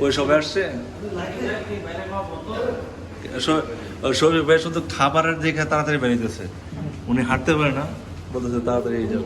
ওই সবাই আসছে। শরীর ভাই শুধু খাবারের দেখে তাড়াতাড়ি বেরিয়েছে, উনি হাঁটতে পারে না, বলতেছে তাড়াতাড়ি যাও।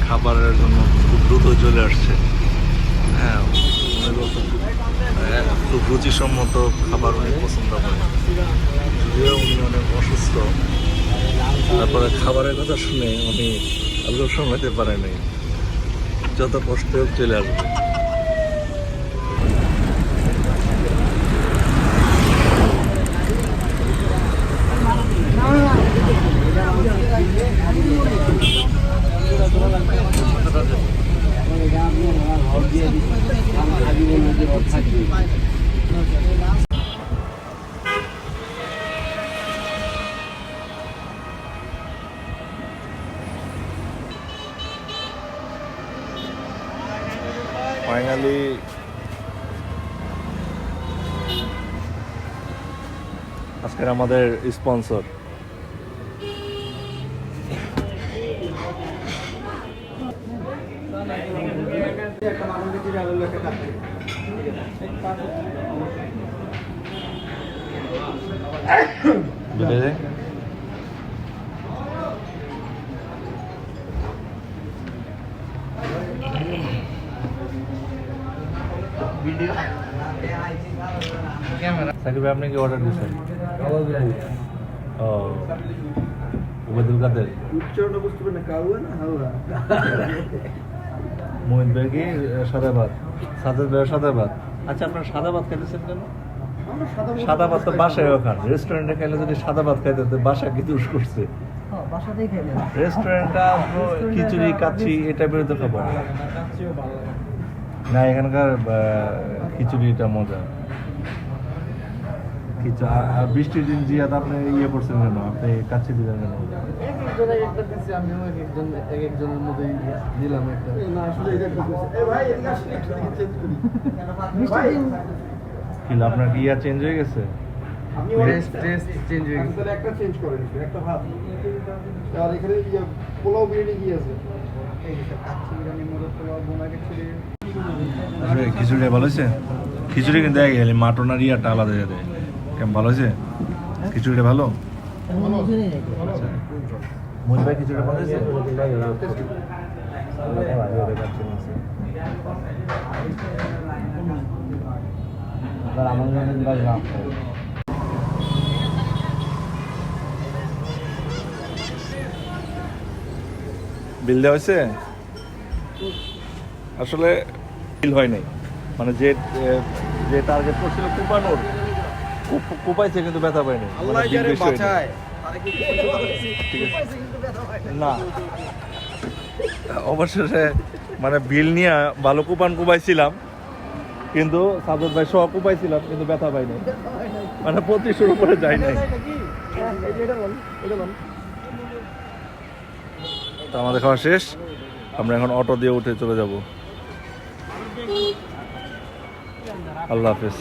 খাবারের জন্য খুব দ্রুত চলে আসছে। হ্যাঁ, খুব রুচিসম্মত খাবার অনেক পছন্দ করে, যদিও উনি অনেক অসুস্থ। তারপরে খাবারের কথা শুনে উনি আলু সামলাতে পারে নাই, যত কষ্ট হোক চলে আসবে। ফাইনালি আজকের আমাদের স্পন্সর সাকিব ভাই, আপনি কি অর্ডার দিচ্ছেন? ও, উবাইদুল কাদের, মোহিত ভাই কি সাদা ভাত, সাজাদ ভাই সাদা ভাত। আচ্ছা, আপনার সাদা ভাত খাইতেছেন কেন? সাদা ভাত তো বাসায় খান, রেস্টুরেন্টে খাইলে যদি সাদা ভাত খাইতে হতো, বাসা কি দোষ করছে? রেস্টুরেন্টটা খিচুড়ি কাচ্ছি এটা বেরোতে খাবো না, এখানকার খিচুড়িটা মজা। বৃষ্টির দিন জিয়াদ আপনি ইয়ে করছেন কেন, আপনি কাচ্ছি দিলেন কেন? আপনার কি ইয়া চেঞ্জ হয়ে গেছে? খিচুড়ি ভালো হয়েছে? খিচুড়ি কিন্তু দেয় গেলে মাটন আর ইয়াটা আলাদা দেয়। কেমন ভালো হয়েছে খিচুড়িটা? ভালো। মোহিত ভাই খিচুড়িটা ভালো হয়েছে? বিল দেওয়া হয়েছে? আসলে বিল হয় নাই, মানে যে যে টার্গেট করছিল কুপানোর, কুপাইছে কিন্তু ব্যথা পায়নি। না, অবশেষে মানে বিল নিয়ে ভালো কুপাইছিলাম, কিন্তু সাদত ভাই সহ কুপাইছিলাম, কিন্তু ব্যথা পাইনি, মানে 2500 উপরে যাই নাই। তো আমাদের খাওয়া শেষ, আমরা এখন অটো দিয়ে উঠে চলে যাব। আল্লাহ হাফেজ।